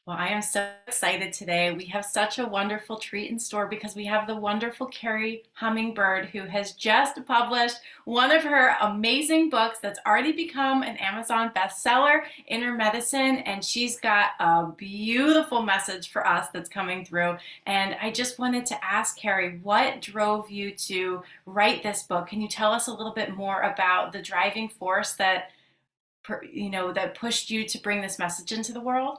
Well, I am so excited today. We have such a wonderful treat in store because we have the wonderful Kerri Hummingbird, who has just published one of her amazing books that's already become an Amazon bestseller, Inner Medicine. And she's got a beautiful message for us that's coming through. And I just wanted to ask Kerri, what drove you to write this book? Can you tell us a little bit more about the driving force that pushed you to bring this message into the world?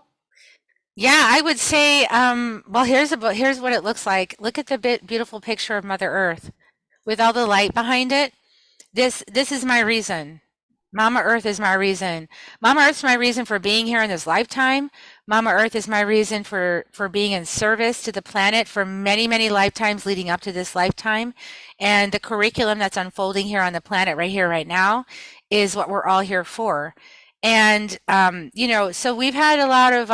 Yeah, I would say, well, here's what it looks like. Look at the beautiful picture of Mother Earth with all the light behind it. This is my reason. Mama Earth is my reason. Mama Earth's my reason for being here in this lifetime. Mama Earth is my reason for being in service to the planet for many, many lifetimes leading up to this lifetime. And the curriculum that's unfolding here on the planet right here, right now, is what we're all here for. And so we've had a lot of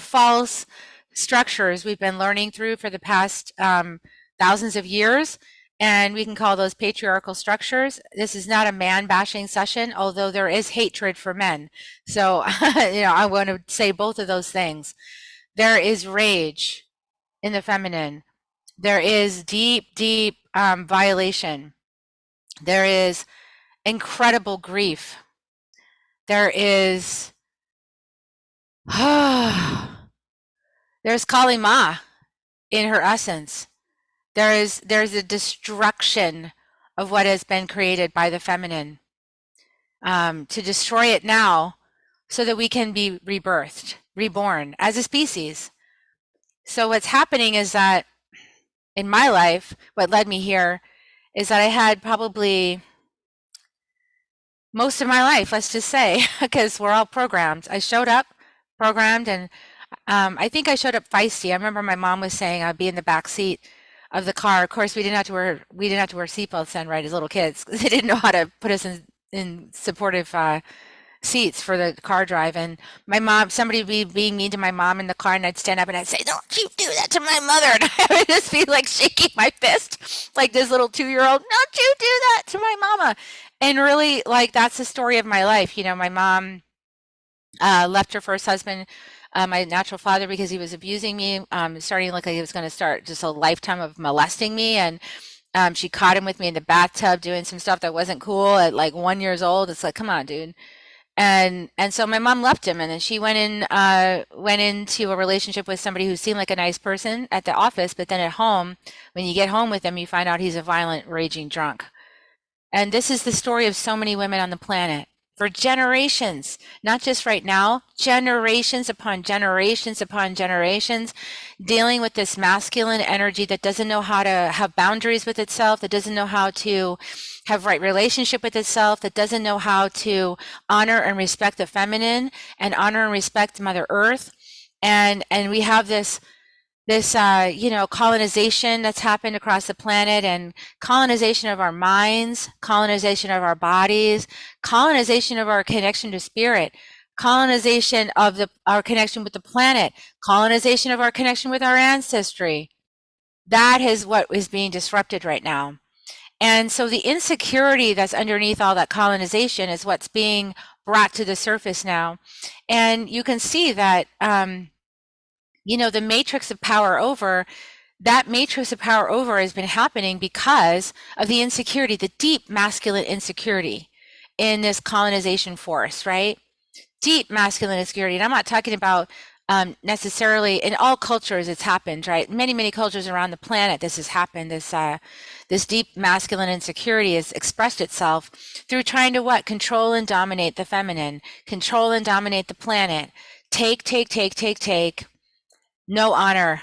false structures we've been learning through for the past thousands of years, and we can call those patriarchal structures. This is not a man bashing session, although there is hatred for men. So, I want to say both of those things. There is rage in the feminine. There is deep, deep violation. There is incredible grief. There is, there's Kali Ma in her essence. There's a destruction of what has been created by the feminine, to destroy it now so that we can be rebirthed, reborn as a species. So what's happening is that in my life, what led me here is that I had probably most of my life, let's just say, because we're all programmed. I showed up programmed, and I think I showed up feisty. I remember my mom was saying I'd be in the back seat of the car. Of course, we didn't have to wear seatbelts then, right, as little kids. They didn't know how to put us in supportive seats for the car drive. And my mom, somebody would be being mean to my mom in the car, and I'd stand up and I'd say, "Don't you do that to my mother!" And I would just be like shaking my fist, like this little 2-year-old. "Don't you do that to my mama!" And really, like that's the story of my life. My mom left her first husband, my natural father, because he was abusing me, starting to look like he was going to start just a lifetime of molesting me. And she caught him with me in the bathtub doing some stuff that wasn't cool at like 1 years old. It's like, come on, dude. And so my mom left him, and then she went into a relationship with somebody who seemed like a nice person at the office, but then at home, when you get home with him, you find out he's a violent, raging drunk. And this is the story of so many women on the planet for generations, not just right now, generations upon generations, dealing with this masculine energy that doesn't know how to have boundaries with itself, that doesn't know how to have right relationship with itself, that doesn't know how to honor and respect the feminine and honor and respect Mother Earth. And we have this colonization that's happened across the planet, and colonization of our minds, colonization of our bodies, colonization of our connection to spirit, colonization of our connection with the planet, colonization of our connection with our ancestry. That is what is being disrupted right now. And so the insecurity that's underneath all that colonization is what's being brought to the surface now. And you can see that the matrix of power over, that matrix of power over has been happening because of the insecurity, the deep masculine insecurity in this colonization force, right? Deep masculine insecurity. And I'm not talking about necessarily in all cultures it's happened, right? Many, many cultures around the planet this has happened. This deep masculine insecurity has expressed itself through trying to what? Control and dominate the feminine, control and dominate the planet. Take, take, take, take, take. No honor,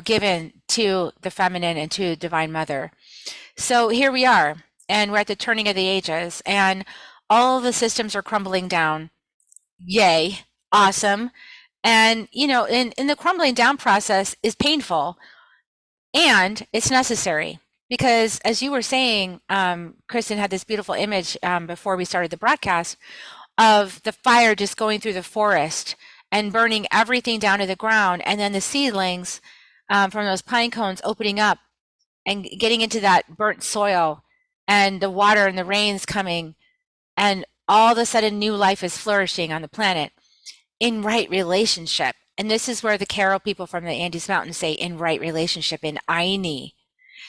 given to the feminine and to Divine Mother. So here we are, and we're at the turning of the ages, and all of the systems are crumbling down. Yay, awesome. And, in the crumbling down process is painful, and it's necessary. Because as you were saying, Kristen had this beautiful image before we started the broadcast of the fire just going through the forest and burning everything down to the ground, and then the seedlings from those pine cones opening up and getting into that burnt soil, and the water and the rains coming, and all of a sudden new life is flourishing on the planet in right relationship. And this is where the Carol people from the Andes Mountains say in right relationship, in Aini.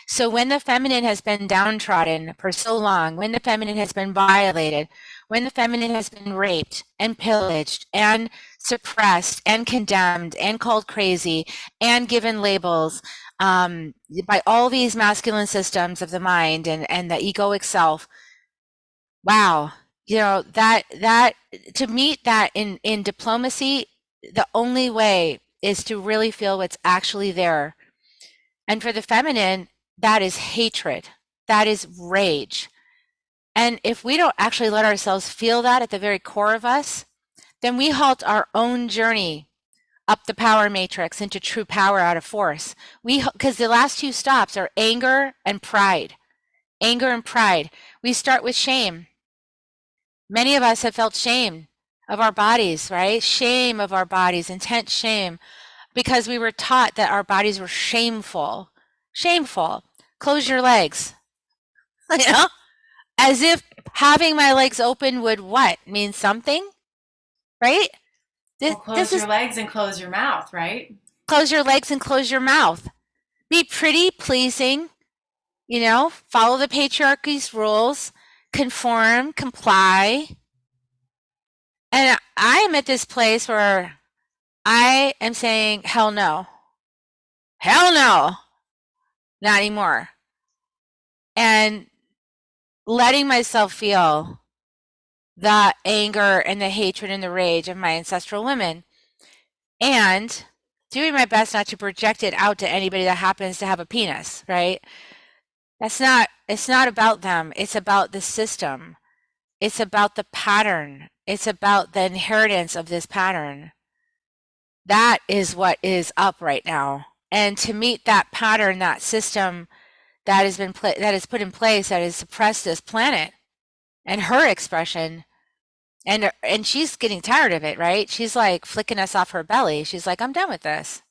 So when the feminine has been downtrodden for so long, when the feminine has been violated, when the feminine has been raped and pillaged and suppressed and condemned and called crazy and given labels by all these masculine systems of the mind and the egoic self, wow, that to meet that in diplomacy, the only way is to really feel what's actually there. And for the feminine, that is hatred. That is rage. And if we don't actually let ourselves feel that at the very core of us, then we halt our own journey up the power matrix into true power out of force. Because the last two stops are anger and pride. Anger and pride. We start with shame. Many of us have felt shame of our bodies, right? Shame of our bodies, intense shame, because we were taught that our bodies were shameful. Shameful. Close your legs. You know? As if having my legs open would what? Mean something? Right? This, Well, this close is your legs and close your mouth, right? close your legs and close your mouth. Be pretty, pleasing, follow the patriarchy's rules, conform, comply. And I am at this place where I am saying, hell no. Hell no. Not anymore. And letting myself feel the anger and the hatred and the rage of my ancestral women, and doing my best not to project it out to anybody that happens to have a penis, right? It's not about them. It's about the system. It's about the pattern. It's about the inheritance of this pattern. That is what is up right now. And to meet that pattern, that system that has been that is put in place, that has suppressed this planet and her expression, and she's getting tired of it, right? She's like flicking us off her belly. She's like, I'm done with this.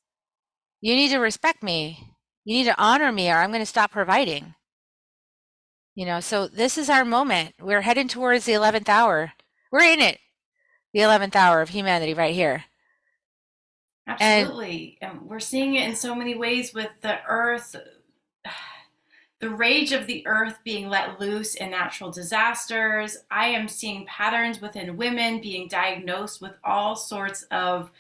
You need to respect me. You need to honor me, or I'm going to stop providing. So this is our moment. We're heading towards the 11th hour. We're in it, the 11th hour of humanity right here. And Absolutely. And we're seeing it in so many ways with the earth, the rage of the earth being let loose in natural disasters. I am seeing patterns within women being diagnosed with all sorts of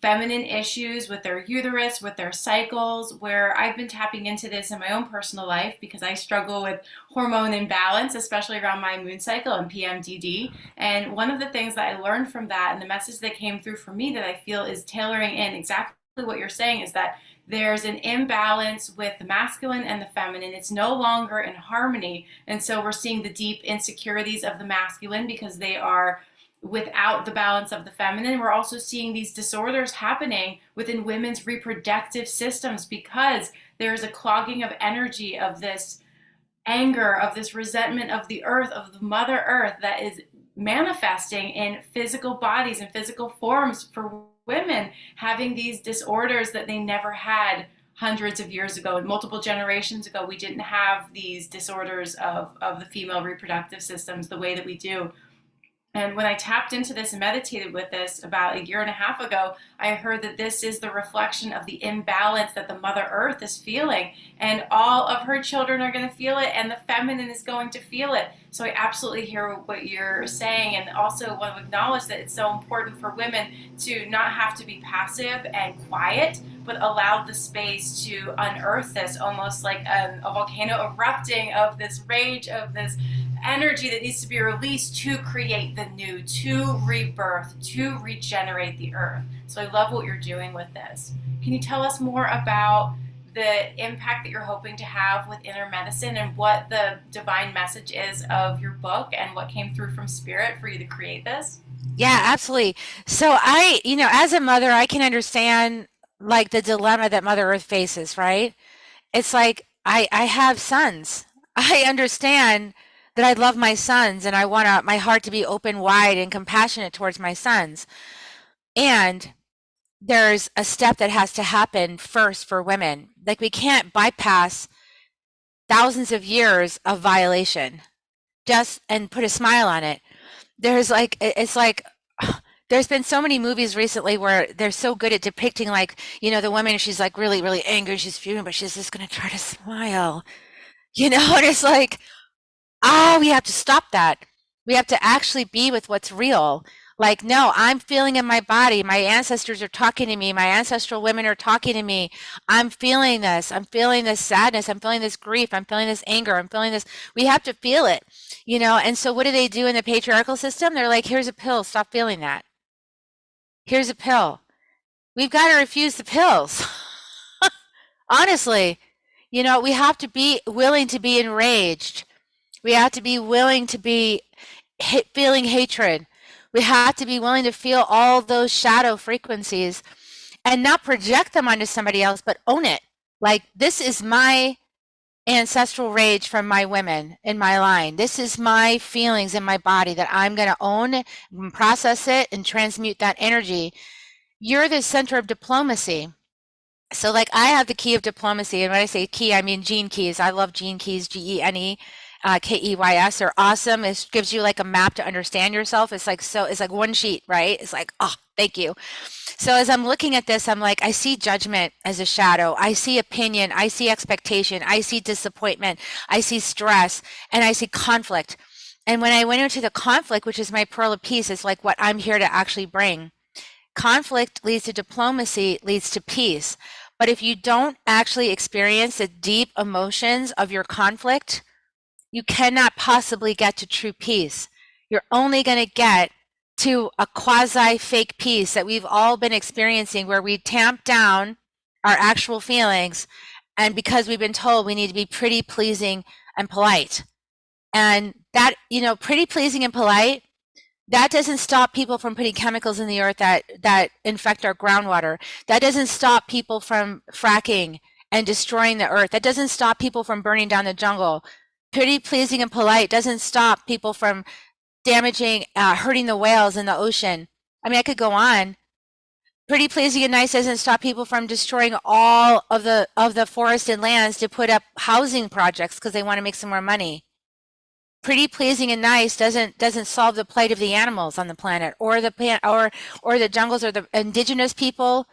feminine issues with their uterus, with their cycles, where I've been tapping into this in my own personal life because I struggle with hormone imbalance, especially around my moon cycle and PMDD. And one of the things that I learned from that and the message that came through for me that I feel is tailoring in exactly what you're saying is that there's an imbalance with the masculine and the feminine. It's no longer in harmony. And so we're seeing the deep insecurities of the masculine because they are without the balance of the feminine. We're also seeing these disorders happening within women's reproductive systems because there's a clogging of energy, of this anger, of this resentment of the earth, of the mother earth that is manifesting in physical bodies and physical forms for women having these disorders that they never had hundreds of years ago and multiple generations ago. We didn't have these disorders of the female reproductive systems the way that we do. And when I tapped into this and meditated with this about a year and a half ago, I heard that this is the reflection of the imbalance that the Mother Earth is feeling. And all of her children are going to feel it, and the feminine is going to feel it. So I absolutely hear what you're saying, and also want to acknowledge that it's so important for women to not have to be passive and quiet, but allow the space to unearth this, almost like a volcano erupting of this rage, of this energy that needs to be released to create the new, to rebirth, to regenerate the earth. So I love what you're doing with this. Can you tell us more about the impact that you're hoping to have with inner medicine and what the divine message is of your book and what came through from spirit for you to create this? yeah, absolutely. So as a mother, I can understand like the dilemma that Mother Earth faces, right? It's like I have sons. I understand that I love my sons and I want my heart to be open wide and compassionate towards my sons. And there's a step that has to happen first for women. Like we can't bypass thousands of years of violation just and put a smile on it. There's like it's like there's been so many movies recently where they're so good at depicting, like, the woman, she's like really, really angry, she's fuming, but she's just going to try to smile, and it's like, we have to stop that. We have to actually be with what's real. Like, no, I'm feeling in my body. My ancestors are talking to me. My ancestral women are talking to me. I'm feeling this. I'm feeling this sadness. I'm feeling this grief. I'm feeling this anger. I'm feeling this. We have to feel it, And so, what do they do in the patriarchal system? They're like, here's a pill. Stop feeling that. Here's a pill. We've got to refuse the pills. Honestly, we have to be willing to be enraged. We have to be willing to be feeling hatred. We have to be willing to feel all those shadow frequencies and not project them onto somebody else, but own it. Like, this is my ancestral rage from my women in my line. This is my feelings in my body that I'm going to own and process it and transmute that energy. You're the center of diplomacy. So, like, I have the key of diplomacy, and when I say key, I mean gene keys. I love gene keys, Gene, Keys. They're awesome. It gives you like a map to understand yourself. It's like one sheet, right? It's like, oh, thank you. So as I'm looking at this, I'm like, I see judgment as a shadow. I see opinion. I see expectation. I see disappointment. I see stress, and I see conflict. And when I went into the conflict, which is my pearl of peace, it's like what I'm here to actually bring. Conflict leads to diplomacy, leads to peace. But if you don't actually experience the deep emotions of your conflict, you cannot possibly get to true peace. You're only going to get to a quasi fake peace that we've all been experiencing, where we tamp down our actual feelings. And because we've been told we need to be pretty, pleasing, and polite. And that, pretty, pleasing, and polite, that doesn't stop people from putting chemicals in the earth that infect our groundwater. That doesn't stop people from fracking and destroying the earth. That doesn't stop people from burning down the jungle. Pretty, pleasing, and polite doesn't stop people from damaging, hurting the whales in the ocean. I mean, I could go on. Pretty, pleasing, and nice doesn't stop people from destroying all of the forest and lands to put up housing projects because they want to make some more money. Pretty, pleasing, and nice doesn't solve the plight of the animals on the planet, or the jungles, or the indigenous people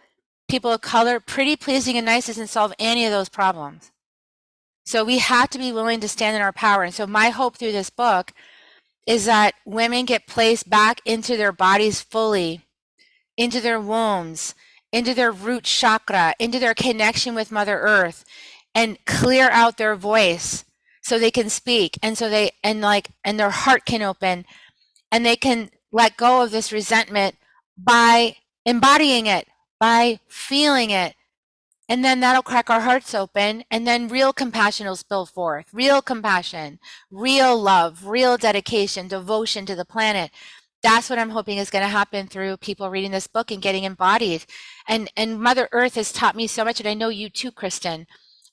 of color. Pretty, pleasing, and nice doesn't solve any of those problems. So we have to be willing to stand in our power. And so my hope through this book is that women get placed back into their bodies fully, into their wombs, into their root chakra, into their connection with Mother Earth, and clear out their voice so they can speak, and so and their heart can open, and they can let go of this resentment by embodying it, by feeling it. And then that'll crack our hearts open, and then real compassion will spill forth. Real compassion, real love, real dedication, devotion to the planet. That's what I'm hoping is going to happen through people reading this book and getting embodied. And Mother Earth has taught me so much, and I know you too, Kristen.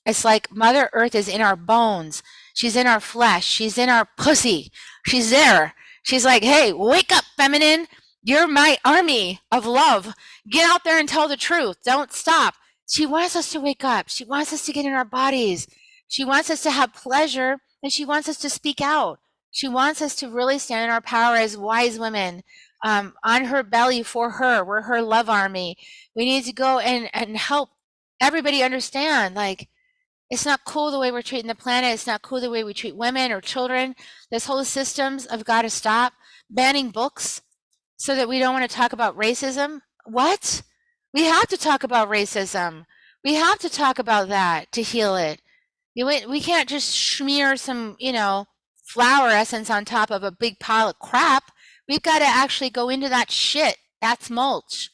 It's like Mother Earth is in our bones. She's in our flesh. She's in our pussy. She's there. She's like, hey, wake up, feminine. You're my army of love. Get out there and tell the truth. Don't stop. She wants us to wake up. She wants us to get in our bodies. She wants us to have pleasure, and she wants us to speak out. She wants us to really stand in our power as wise women, on her belly for her. We're her love army. We need to go and help everybody understand, like, it's not cool the way we're treating the planet. It's not cool the way we treat women or children. This whole systems have got to stop. Banning books so that we don't want to talk about racism. What? We have to talk about racism. We have to talk about that to heal it. We can't just smear some, flower essence on top of a big pile of crap. We've got to actually go into that shit. That's mulch.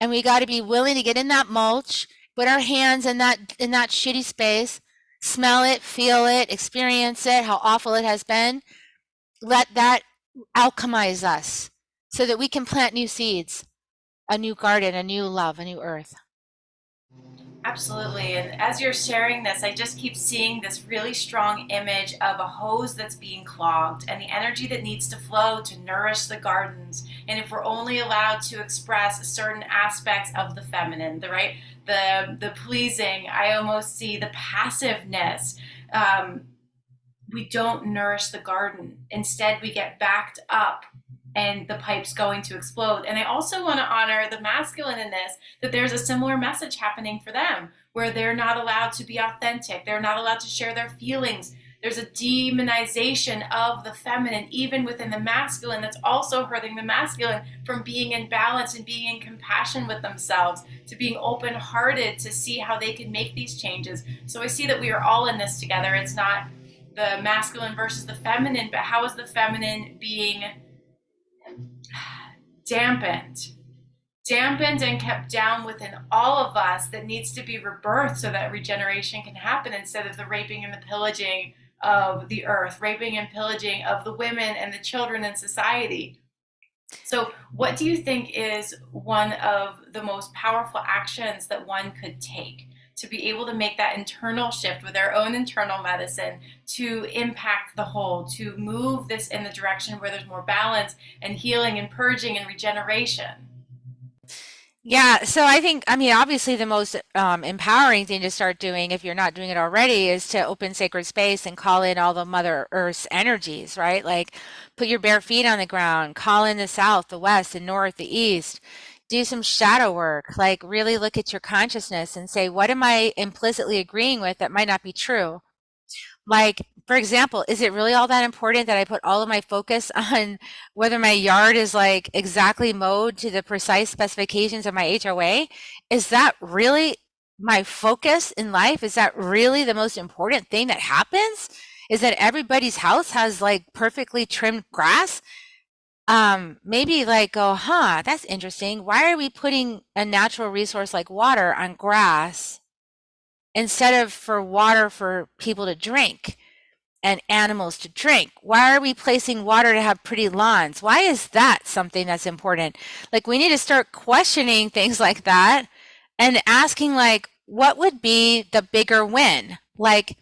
And we got to be willing to get in that mulch, put our hands in that shitty space, smell it, feel it, experience it, how awful it has been. Let that alchemize us so that we can plant new seeds, a new garden, a new love, a new earth. Absolutely. And as you're sharing this, I just keep seeing this really strong image of a hose that's being clogged and the energy that needs to flow to nourish the gardens. And if we're only allowed to express certain aspects of the feminine, the pleasing, I almost see the passiveness. Um, we don't nourish the garden. Instead, we get backed up and the pipe's going to explode. And I also want to honor the masculine in this, that there's a similar message happening for them where they're not allowed to be authentic, they're not allowed to share their feelings. There's a demonization of the feminine, even within the masculine, that's also hurting the masculine from being in balance and being in compassion with themselves, to being open hearted to see how they can make these changes. So I see that we are all in this together. It's not the masculine versus the feminine, but how is the feminine being dampened and kept down within all of us, that needs to be rebirthed so that regeneration can happen, instead of the raping and the pillaging of the earth, raping and pillaging of the women and the children in society. So, what do you think is one of the most powerful actions that one could take to be able to make that internal shift with their own internal medicine to impact the whole, to move this in the direction where there's more balance and healing and purging and regeneration? Yeah, so I think, I mean, obviously the most empowering thing to start doing, if you're not doing it already, is to open sacred space and call in all the Mother Earth's energies, right? Like put your bare feet on the ground, call in the south, the west, the north, the east. Do some shadow work, like really look at your consciousness and say, what am I implicitly agreeing with that might not be true? Like, for example, is it really all that important that I put all of my focus on whether my yard is like exactly mowed to the precise specifications of my HOA? Is that really my focus in life? Is that really the most important thing that happens? Is that everybody's house has like perfectly trimmed grass? Maybe like go, huh, that's interesting. Why are we putting a natural resource like water on grass instead of for water for people to drink and animals to drink? Why are we placing water to have pretty lawns? Why is that something that's important? Like we need to start questioning things like that and asking like, what would be the bigger win? Like,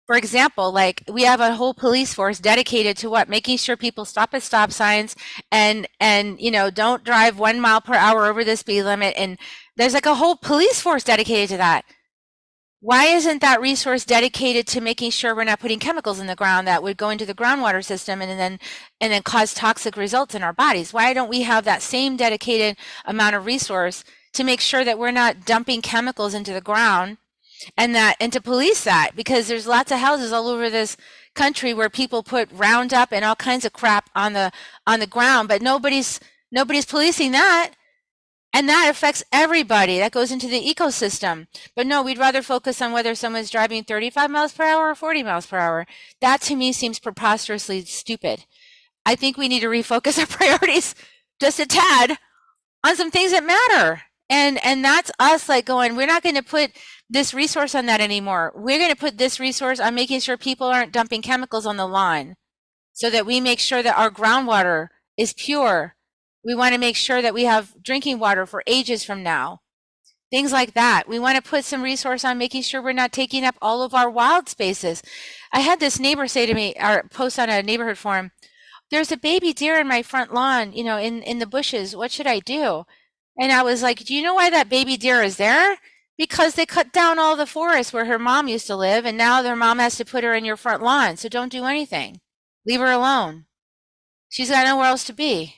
for example, like we have a whole police force dedicated to what? Making sure people stop at stop signs and don't drive 1 mile per hour over the speed limit. And there's like a whole police force dedicated to that. Why isn't that resource dedicated to making sure we're not putting chemicals in the ground that would go into the groundwater system and then cause toxic results in our bodies? Why don't we have that same dedicated amount of resource to make sure that we're not dumping chemicals into the ground and to police that? Because there's lots of houses all over this country where people put Roundup and all kinds of crap on the ground, but nobody's policing that. And that affects everybody. That goes into the ecosystem. But no, we'd rather focus on whether someone's driving 35 miles per hour or 40 miles per hour. That to me seems preposterously stupid. I think we need to refocus our priorities just a tad on some things that matter. And that's us like going, we're not going to put this resource on that anymore. We're going to put this resource on making sure people aren't dumping chemicals on the lawn so that we make sure that our groundwater is pure. We want to make sure that we have drinking water for ages from now. Things like that. We want to put some resource on making sure we're not taking up all of our wild spaces. I had this neighbor say to me, or post on a neighborhood forum, there's a baby deer in my front lawn, in the bushes. What should I do? And I was like, do you know why that baby deer is there? Because they cut down all the forest where her mom used to live, and now their mom has to put her in your front lawn. So don't do anything. Leave her alone. She's got nowhere else to be.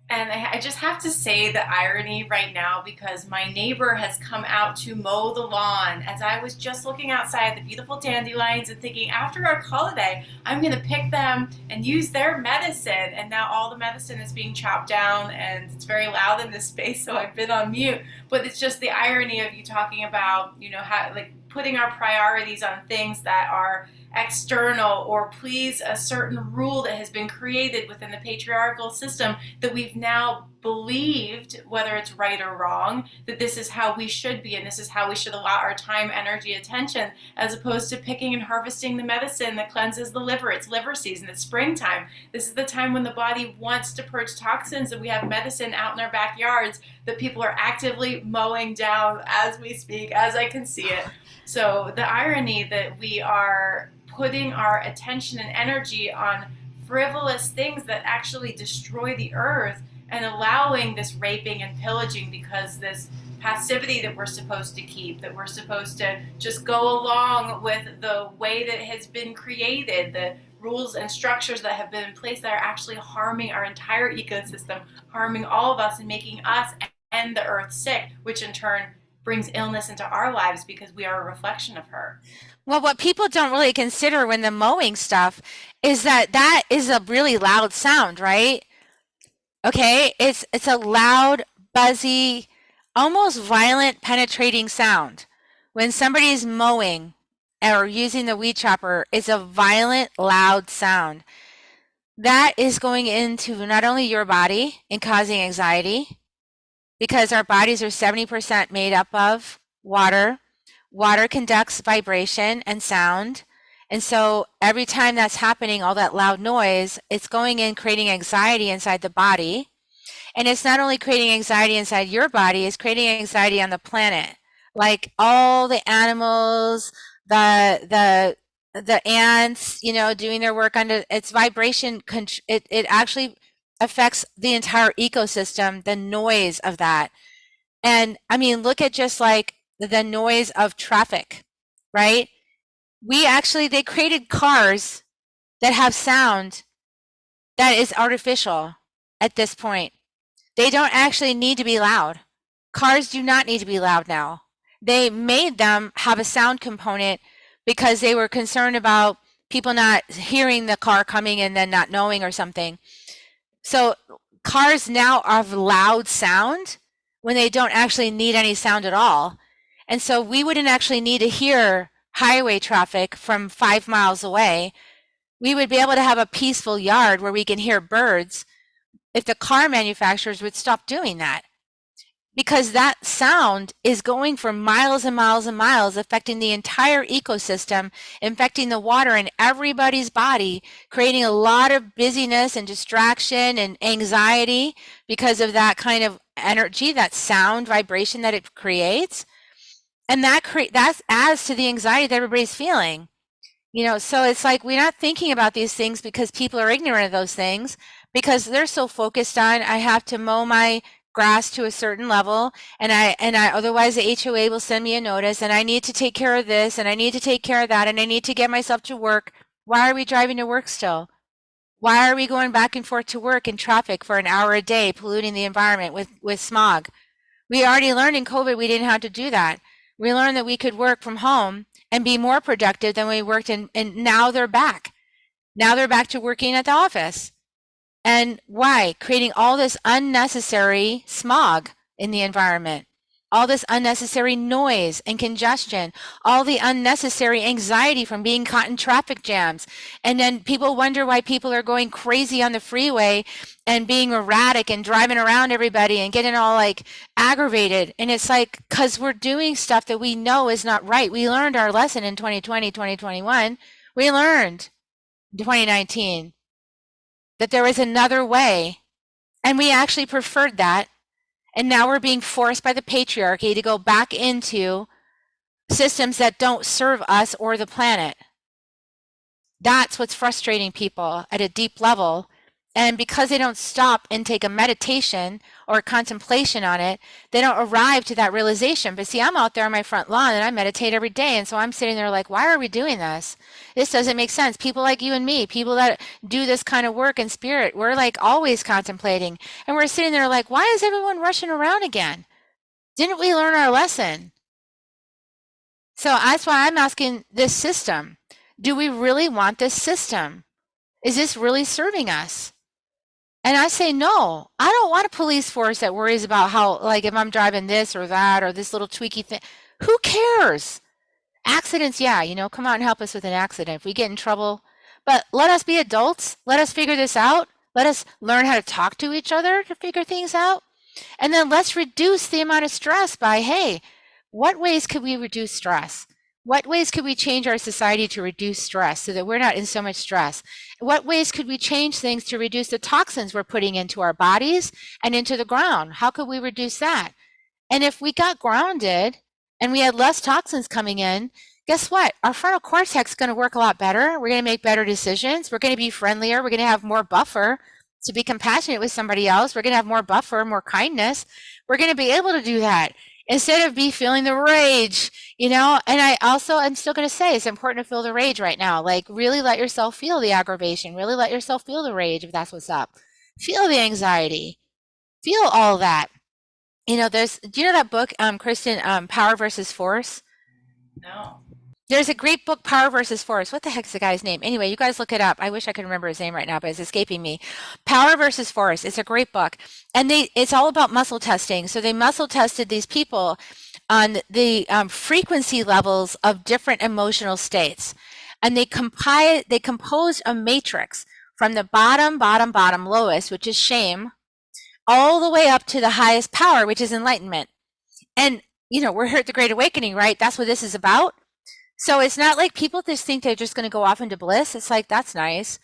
And I just have to say the irony right now, because my neighbor has come out to mow the lawn as I was just looking outside the beautiful dandelions and thinking, after our holiday, I'm going to pick them and use their medicine. And now all the medicine is being chopped down and it's very loud in this space, so I've been on mute. But it's just the irony of you talking about, how, like, putting our priorities on things that are external or please a certain rule that has been created within the patriarchal system, that we've now believed, whether it's right or wrong, that this is how we should be and this is how we should allot our time, energy, attention, as opposed to picking and harvesting the medicine that cleanses the liver. It's liver season, it's springtime. This is the time when the body wants to purge toxins, and we have medicine out in our backyards that people are actively mowing down as we speak, as I can see it. So the irony that we are putting our attention and energy on frivolous things that actually destroy the earth, and allowing this raping and pillaging because this passivity that we're supposed to keep, that we're supposed to just go along with the way that it has been created, the rules and structures that have been in place that are actually harming our entire ecosystem, harming all of us and making us and the earth sick, which in turn brings illness into our lives because we are a reflection of her. Well, what people don't really consider when the mowing stuff is that that is a really loud sound, right? Okay, it's a loud, buzzy, almost violent, penetrating sound. When somebody is mowing or using the weed chopper, it's a violent, loud sound. That is going into not only your body and causing anxiety, because our bodies are 70% made up of water. Water conducts vibration and sound. And so every time that's happening, all that loud noise, it's going in creating anxiety inside the body. And it's not only creating anxiety inside your body, it's creating anxiety on the planet. Like all the animals, the ants, doing their work under its vibration, it actually affects the entire ecosystem, the noise of that. And I mean, look at just like the noise of traffic, right? They created cars that have sound that is artificial at this point. They don't actually need to be loud. Cars do not need to be loud now. They made them have a sound component because they were concerned about people not hearing the car coming and then not knowing or something. So cars now have loud sound when they don't actually need any sound at all. And so we wouldn't actually need to hear highway traffic from 5 miles away. We would be able to have a peaceful yard where we can hear birds if the car manufacturers would stop doing that. Because that sound is going for miles and miles and miles, affecting the entire ecosystem, infecting the water in everybody's body, creating a lot of busyness and distraction and anxiety because of that kind of energy, that sound vibration that it creates. And that adds to the anxiety that everybody's feeling. So it's like we're not thinking about these things because people are ignorant of those things, because they're so focused on, I have to mow my grass to a certain level, and I otherwise the HOA will send me a notice, and I need to take care of this, and I need to take care of that, and I need to get myself to work. Why are we driving to work still? Why are we going back and forth to work in traffic for an hour a day, polluting the environment with smog? We already learned in COVID we didn't have to do that. We learned that we could work from home and be more productive than we worked in, and now they're back. Now they're back to working at the office. And why? Creating all this unnecessary smog in the environment, all this unnecessary noise and congestion, all the unnecessary anxiety from being caught in traffic jams. And then people wonder why people are going crazy on the freeway and being erratic and driving around everybody and getting all like aggravated. And it's like, because we're doing stuff that we know is not right. We learned our lesson in 2020, 2021. We learned in 2019 that there was another way, and we actually preferred that. And now we're being forced by the patriarchy to go back into systems that don't serve us or the planet. That's what's frustrating people at a deep level. And because they don't stop and take a meditation or a contemplation on it, they don't arrive to that realization. But see, I'm out there on my front lawn and I meditate every day. And so I'm sitting there like, why are we doing this? This doesn't make sense. People like you and me, people that do this kind of work in spirit, we're like always contemplating. And we're sitting there like, why is everyone rushing around again? Didn't we learn our lesson? So that's why I'm asking this system. Do we really want this system? Is this really serving us? And I say, no, I don't want a police force that worries about how, like, if I'm driving this or that or this little tweaky thing. Who cares? Accidents, yeah, come out and help us with an accident if we get in trouble. But let us be adults. Let us figure this out. Let us learn how to talk to each other to figure things out. And then let's reduce the amount of stress by, hey, what ways could we reduce stress? What ways could we change our society to reduce stress so that we're not in so much stress? What ways could we change things to reduce the toxins we're putting into our bodies and into the ground? How could we reduce that? And if we got grounded and we had less toxins coming in, guess what? Our frontal cortex is going to work a lot better. We're going to make better decisions. We're going to be friendlier. We're going to have more buffer to be compassionate with somebody else. We're going to have more buffer, more kindness. We're going to be able to do that. instead of be feeling the rage, and I'm still going to say it's important to feel the rage right now. Like, really let yourself feel the aggravation, really let yourself feel the rage if that's what's up. Feel the anxiety, feel all that. Do you know that book, Kristen, Power versus Force? No. There's a great book, Power versus Force. What the heck's the guy's name? Anyway, you guys look it up. I wish I could remember his name right now, but it's escaping me. Power versus Force. It's a great book. And it's all about muscle testing. So they muscle tested these people on the frequency levels of different emotional states. And they composed a matrix from the bottom, lowest, which is shame, all the way up to the highest power, which is enlightenment. And, we're here at the Great Awakening, right? That's what this is about. So it's not like people just think they're just going to go off into bliss. It's like, that's nice.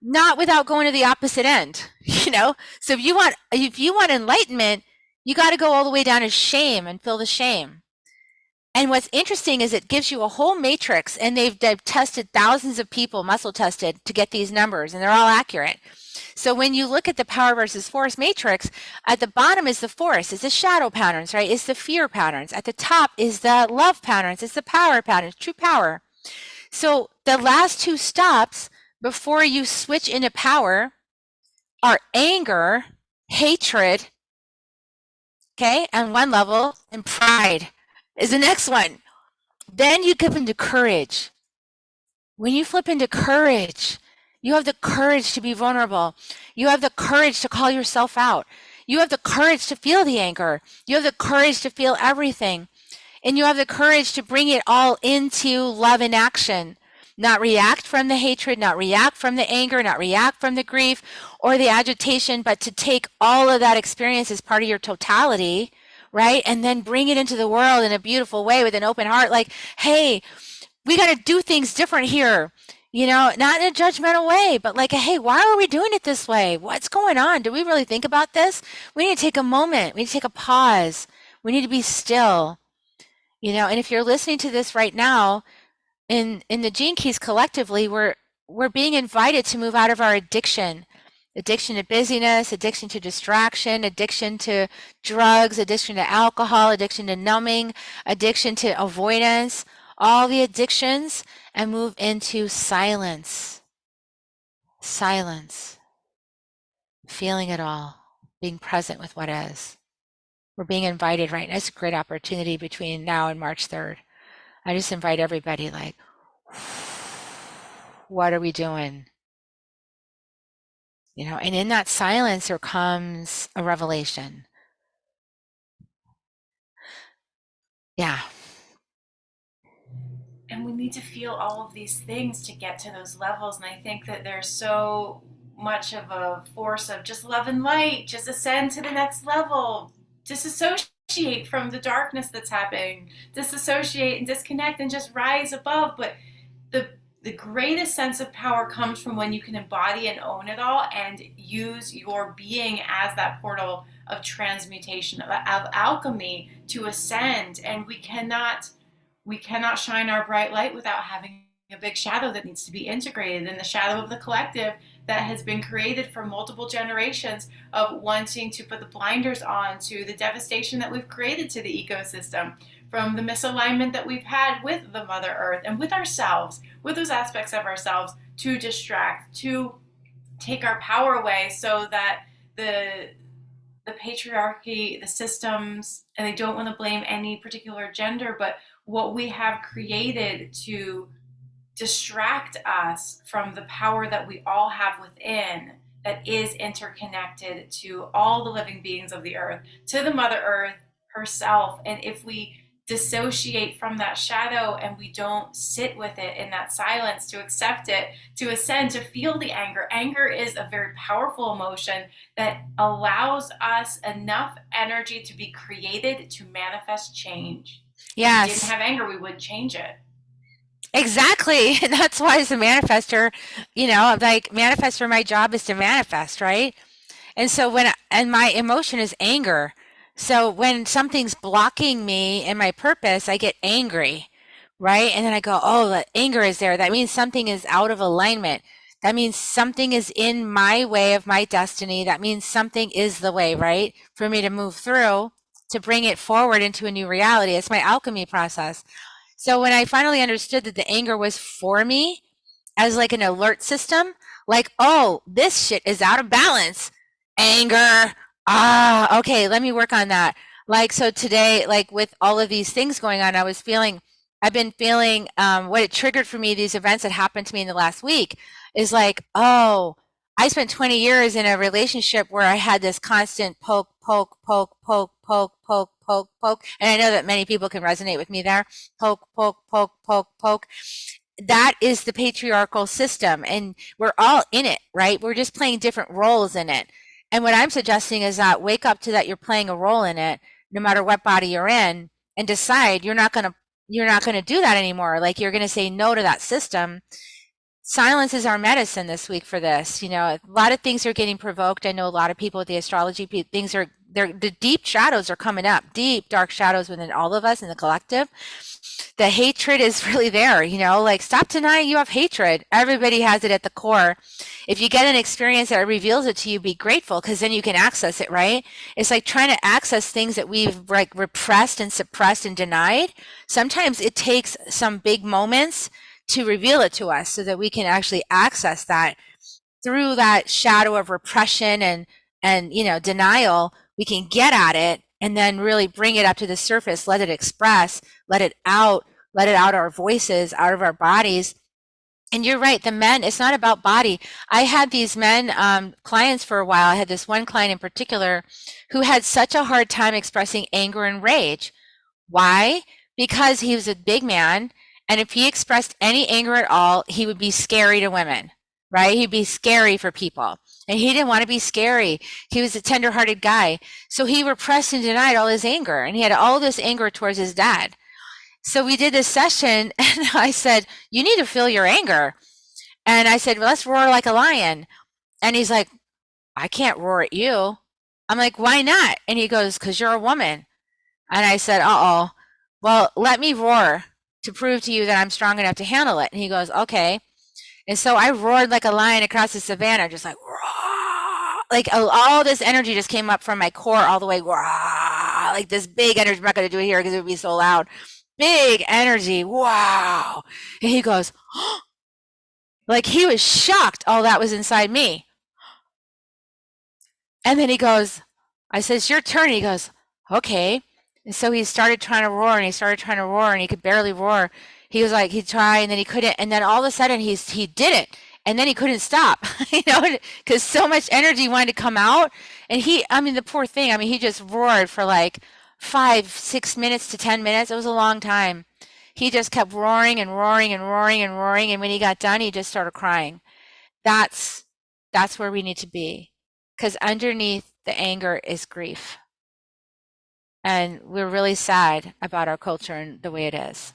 Not without going to the opposite end, So if you want enlightenment, you got to go all the way down to shame and feel the shame. And what's interesting is it gives you a whole matrix, and they've tested thousands of people, muscle tested, to get these numbers, and they're all accurate. So when you look at the power versus force matrix, at the bottom is the force, it's the shadow patterns, right? It's the fear patterns. At the top is the love patterns, it's the power patterns, true power. So the last two stops before you switch into power are anger, hatred, okay, on one level, and pride is the next one. Then you give into courage. When you flip into courage, you have the courage to be vulnerable. You have the courage to call yourself out. You have the courage to feel the anger. You have the courage to feel everything. And you have the courage to bring it all into love in action. Not react from the hatred, not react from the anger, not react from the grief or the agitation, but to take all of that experience as part of your totality, right? And then bring it into the world in a beautiful way with an open heart. Like, hey, we got to do things different here, not in a judgmental way, but like, hey, why are we doing it this way? What's going on? Do we really think about this? We need to take a moment. We need to take a pause. We need to be still, and if you're listening to this right now, in the Gene Keys collectively, we're being invited to move out of our addiction to busyness, addiction to distraction, addiction to drugs, addiction to alcohol, addiction to numbing, addiction to avoidance, all the addictions, and move into silence. Silence. Feeling it all. Being present with what is. We're being invited right now. It's a great opportunity between now and March 3rd. I just invite everybody, like, what are we doing? And in that silence, there comes a revelation. Yeah. And we need to feel all of these things to get to those levels. And I think that there's so much of a force of just love and light, just ascend to the next level, disassociate from the darkness that's happening, disassociate and disconnect and just rise above. But the the greatest sense of power comes from when you can embody and own it all and use your being as that portal of transmutation, of alchemy to ascend. And we cannot shine our bright light without having a big shadow that needs to be integrated, in the shadow of the collective that has been created for multiple generations of wanting to put the blinders on to the devastation that we've created to the ecosystem, from the misalignment that we've had with the Mother Earth and with ourselves, with those aspects of ourselves, to distract, to take our power away, so that the patriarchy, the systems, and I don't want to blame any particular gender, but what we have created to distract us from the power that we all have within, that is interconnected to all the living beings of the earth, to the Mother Earth herself. And if we dissociate from that shadow and we don't sit with it in that silence, to accept it, to ascend, to feel the anger. Anger is a very powerful emotion that allows us enough energy to be created to manifest change. If we didn't Yes, have anger, we wouldn't change it. exactly. And that's why as a manifester, like manifester, my job is to manifest, right? And so and my emotion is anger. So when something's blocking me and my purpose, I get angry, right? And then I go, oh, the anger is there. That means something is out of alignment. That means something is in my way of my destiny. That means something is the way, right? For me to move through. to bring it forward into a new reality. It's my alchemy process. So when I finally understood that the anger was for me as like an alert system, like, oh, this shit is out of balance. Anger. Ah, okay, let me work on that. Like, so today, like with all of these things going on, I've been feeling what it triggered for me, these events that happened to me in the last week is like, oh, I spent 20 years in a relationship where I had this constant poke, poke, poke, poke, poke, poke, poke, poke. And I know that many people can resonate with me there. Poke, poke, poke, poke, poke. That is the patriarchal system, and we're all in it, right? We're just playing different roles in it. And what I'm suggesting is that wake up to that you're playing a role in it, no matter what body you're in, and decide you're not going to do that anymore. Like you're going to say no to that system. Silence is our medicine this week for this. You know, a lot of things are getting provoked. I know a lot of people with the astrology things are the deep shadows are coming up, deep dark shadows within all of us in the collective. The hatred is really there, you know, like stop denying you have hatred. Everybody has it at the core. If you get an experience that reveals it to you, be grateful because then you can access it, right? It's like trying to access things that we've like repressed and suppressed and denied. Sometimes it takes some big moments to reveal it to us so that we can actually access that through that shadow of repression and you know denial. We can get at it and then really bring it up to the surface, let it express, let it out our voices, out of our bodies. And you're right, the men, it's not about body. I had these men clients for a while. I had this one client in particular who had such a hard time expressing anger and rage. Why? Because he was a big man, and if he expressed any anger at all, he would be scary to women, right? He'd be scary for people. And he didn't want to be scary. He was a tender-hearted guy. So he repressed and denied all his anger, and he had all this anger towards his dad. So we did this session, and I said, you need to feel your anger. And I said, well, let's roar like a lion. And he's like, I can't roar at you. I'm like, why not? And he goes, because you're a woman. And I said, uh-oh, well, let me roar to prove to you that I'm strong enough to handle it. And he goes, okay. And so I roared like a lion across the savannah, just like, roar. Like all this energy just came up from my core all the way, roar. Like this big energy. I'm not going to do it here because it would be so loud. Big energy. Wow. And he goes, oh. Like he was shocked all that was inside me. And then he goes, I said, it's your turn. And he goes, okay. And so he started trying to roar and he started trying to roar and he could barely roar. He was like, he'd try and then he couldn't. And then all of a sudden he did it. And then he couldn't stop, you know, because so much energy wanted to come out. And I mean, the poor thing, I mean, he just roared for like 5, 6 minutes to 10 minutes. It was a long time. He just kept roaring and roaring and roaring and roaring. And when he got done, he just started crying. That's where we need to be. Because underneath the anger is grief. And we're really sad about our culture and the way it is.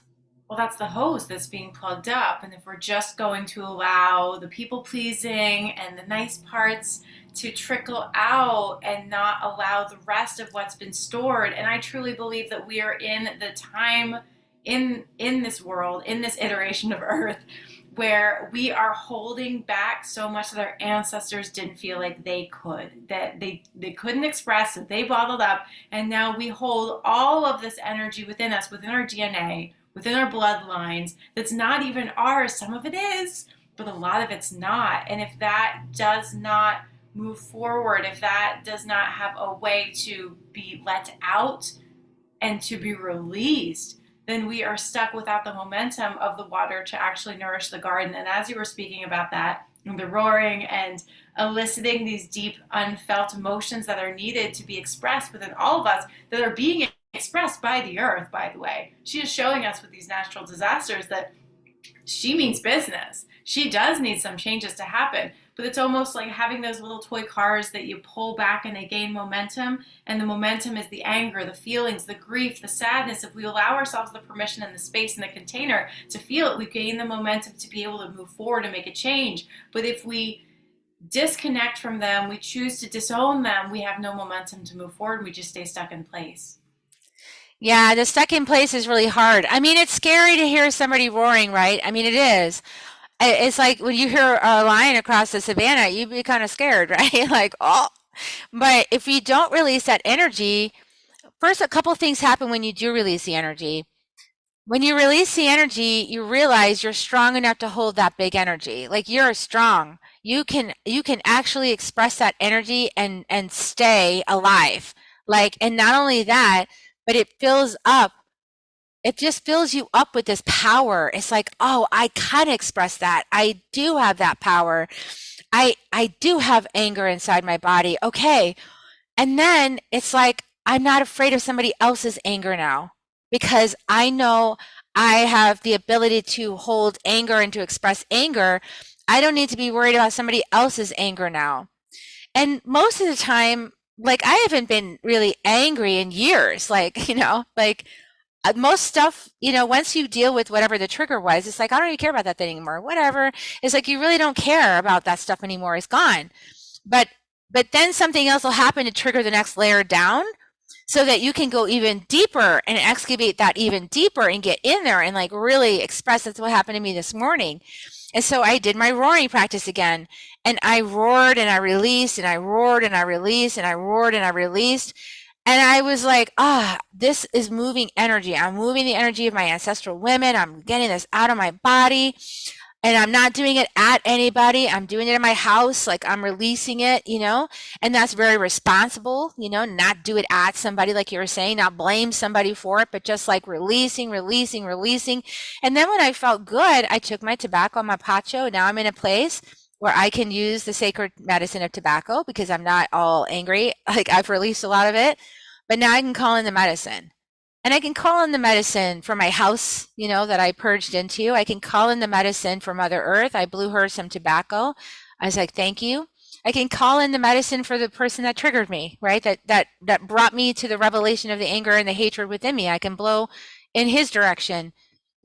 Well, that's the hose that's being plugged up. And if we're just going to allow the people pleasing and the nice parts to trickle out and not allow the rest of what's been stored, and I truly believe that we are in the time in this world, in this iteration of Earth, where we are holding back so much that our ancestors didn't feel like they could, that they couldn't express, that they bottled up, and now we hold all of this energy within us, within our DNA, within our bloodlines, that's not even ours. Some of it is, but a lot of it's not. And if that does not move forward, if that does not have a way to be let out and to be released, then we are stuck without the momentum of the water to actually nourish the garden. And as you were speaking about that, and the roaring and eliciting these deep, unfelt emotions that are needed to be expressed within all of us, that are being expressed by the earth, by the way. She is showing us with these natural disasters that she means business. She does need some changes to happen, but it's almost like having those little toy cars that you pull back and they gain momentum, and the momentum is the anger, the feelings, the grief, the sadness. If we allow ourselves the permission and the space and the container to feel it, we gain the momentum to be able to move forward and make a change. But if we disconnect from them, we choose to disown them, we have no momentum to move forward, and we just stay stuck in place. Yeah, the stuck in place is really hard. I mean, it's scary to hear somebody roaring, right? I mean, it is. It's like when you hear a lion across the savannah, you'd be kind of scared, right? Like, oh. But if we don't release that energy, first, a couple things happen when you do release the energy. When you release the energy, you realize you're strong enough to hold that big energy. Like you're strong. You can actually express that energy and stay alive. Like, and not only that, but it just fills you up with this power. It's like, oh, I can express that. I do have that power. I do have anger inside my body. Okay, and then it's like, I'm not afraid of somebody else's anger now because I know I have the ability to hold anger and to express anger. I don't need to be worried about somebody else's anger now. And most of the time, like I haven't been really angry in years. Like, like most stuff, once you deal with whatever the trigger was, it's like, I don't even care about that thing anymore. Whatever. It's like you really don't care about that stuff anymore. It's gone. But but then something else will happen to trigger the next layer down so that you can go even deeper and excavate that even deeper and get in there and like really express. That's what happened to me this morning. And so I did my roaring practice again, and I roared and I released and I roared and I released and I roared and I released. And I was like, this is moving energy. I'm moving the energy of my ancestral women. I'm getting this out of my body. And I'm not doing it at anybody. I'm doing it in my house. Like I'm releasing it, and that's very responsible, not do it at somebody, like you were saying, not blame somebody for it, but just like releasing, releasing, releasing. And then when I felt good, I took my tobacco, my pacho. Now I'm in a place where I can use the sacred medicine of tobacco because I'm not all angry. Like I've released a lot of it, but now I can call in the medicine. And I can call in the medicine for my house, that I purged into. I can call in the medicine for Mother Earth. I blew her some tobacco. I was like, thank you. I can call in the medicine for the person that triggered me, right? That brought me to the revelation of the anger and the hatred within me. I can blow in his direction.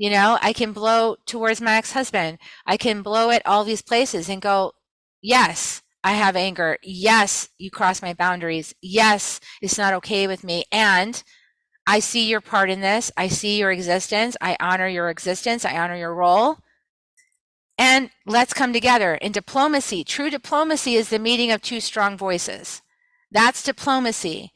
I can blow towards my ex-husband. I can blow at all these places and go, yes, I have anger. Yes, you cross my boundaries. Yes, it's not okay with me. And I see your part in this. I see your existence. I honor your existence. I honor your role. And let's come together. In diplomacy, true diplomacy is the meeting of two strong voices. That's diplomacy.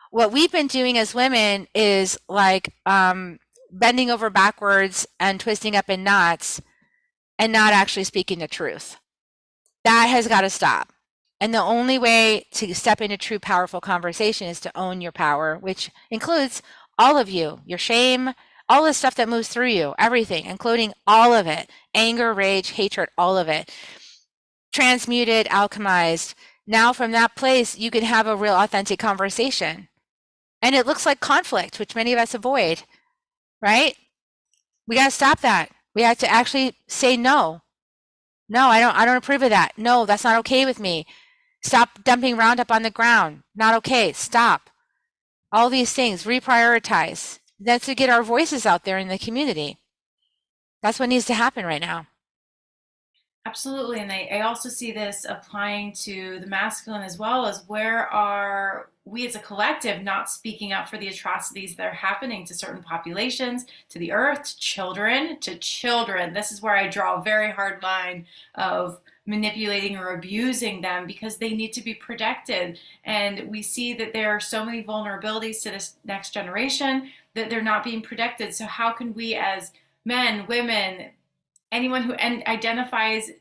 What we've been doing as women is like bending over backwards and twisting up in knots and not actually speaking the truth. That has got to stop. And the only way to step into true powerful conversation is to own your power, which includes all of you, your shame, all the stuff that moves through you, everything, including all of it, anger, rage, hatred, all of it, transmuted, alchemized. Now from that place, you can have a real authentic conversation. And it looks like conflict, which many of us avoid, right? We got to stop that. We have to actually say no. No, I don't approve of that. No, that's not okay with me. Stop dumping Roundup on the ground. Not okay. Stop. All these things, reprioritize. That's to get our voices out there in the community. That's what needs to happen right now. Absolutely. And I also see this applying to the masculine as well, as where are we as a collective not speaking up for the atrocities that are happening to certain populations, to the earth, to children, to children. This is where I draw a very hard line of manipulating or abusing them because they need to be protected. And we see that there are so many vulnerabilities to this next generation that they're not being protected. So how can we as men, women, anyone who identifies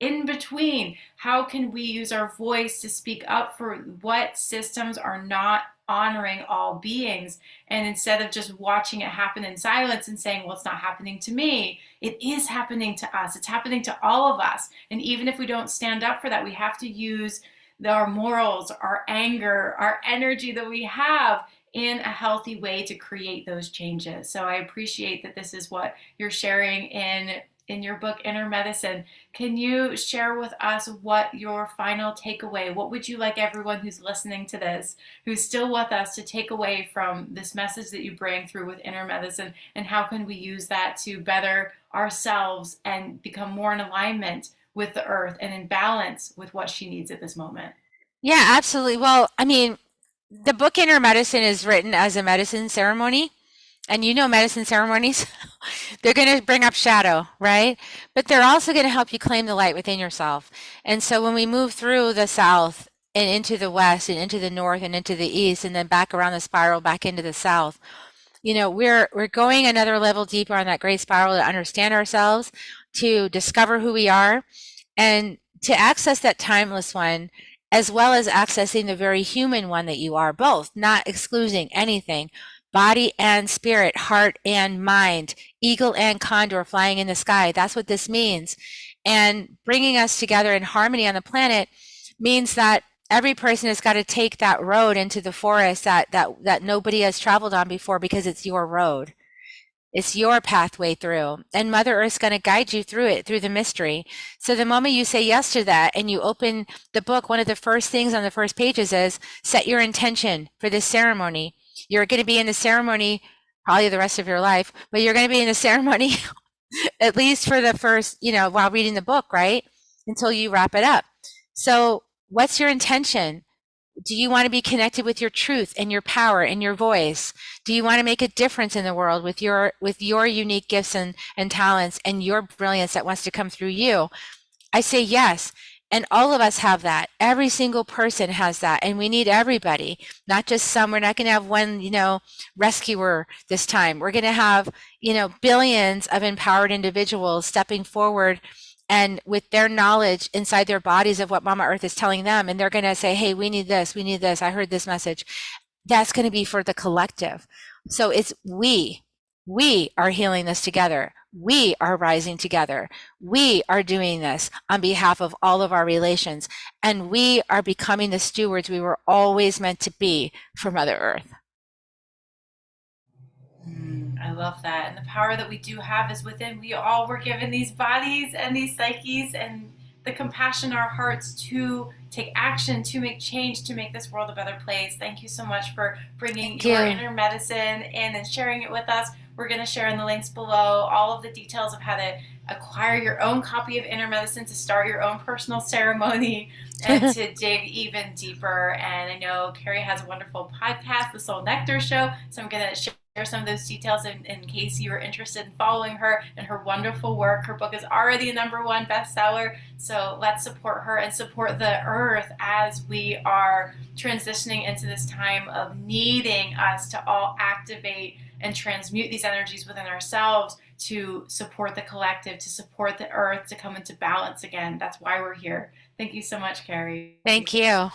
in between, how can we use our voice to speak up for what systems are not honoring all beings? And instead of just watching it happen in silence and saying, well, it's not happening to me, it is happening to us. It's happening to all of us. And even if we don't stand up for that, we have to use our morals, our anger, our energy that we have in a healthy way to create those changes. So I appreciate that this is what you're sharing in your book, Inner Medicine. Can you share with us what your final takeaway, what would you like everyone who's listening to this, who's still with us, to take away from this message that you bring through with Inner Medicine, and how can we use that to better ourselves and become more in alignment with the earth and in balance with what she needs at this moment? Yeah, absolutely. Well, I mean, the book Inner Medicine is written as a medicine ceremony. And medicine ceremonies, they're going to bring up shadow, right? But they're also going to help you claim the light within yourself. And so when we move through the South, and into the west and into the north and into the east and then back around the spiral back into the south. We're going another level deeper on that great spiral to understand ourselves, to discover who we are, and to access that timeless one, as well as accessing the very human one that you are, both, not excluding anything, body and spirit, heart and mind, eagle and condor flying in the sky. That's what this means. And bringing us together in harmony on the planet means that every person has got to take that road into the forest that nobody has traveled on before, because it's your road. It's your pathway through, and Mother Earth's going to guide you through it, through the mystery. So the moment you say yes to that and you open the book, one of the first things on the first pages is set your intention for this ceremony. You're going to be in the ceremony probably the rest of your life, but you're going to be in the ceremony at least for the first, while reading the book, right? Until you wrap it up. So what's your intention? Do you want to be connected with your truth and your power and your voice? Do you want to make a difference in the world with your unique gifts and talents and your brilliance that wants to come through you? I say yes. And all of us have that. Every single person has that. And we need everybody, not just some. We're not going to have one, rescuer this time. We're going to have, billions of empowered individuals stepping forward and with their knowledge inside their bodies of what Mama Earth is telling them. And they're going to say, hey, we need this. We need this. I heard this message. That's going to be for the collective. So it's we are healing this together. We are rising together. We are doing this on behalf of all of our relations. And we are becoming the stewards we were always meant to be for Mother Earth. I love that. And the power that we do have is within. We all were given these bodies and these psyches and the compassion in our hearts to take action, to make change, to make this world a better place. Thank you so much for bringing Thank your you. inner medicine in and sharing it with us. We're going to share in the links below all of the details of how to acquire your own copy of Inner Medicine, to start your own personal ceremony, and to dig even deeper. And I know Kerri has a wonderful podcast, The Soul Nectar Show, so I'm going to share some of those details in case you are interested in following her and her wonderful work. Her book is already a #1 bestseller, so let's support her and support the earth as we are transitioning into this time of needing us to all activate and transmute these energies within ourselves to support the collective, to support the earth, to come into balance again. That's why we're here. Thank you so much, Kerri. Thank you.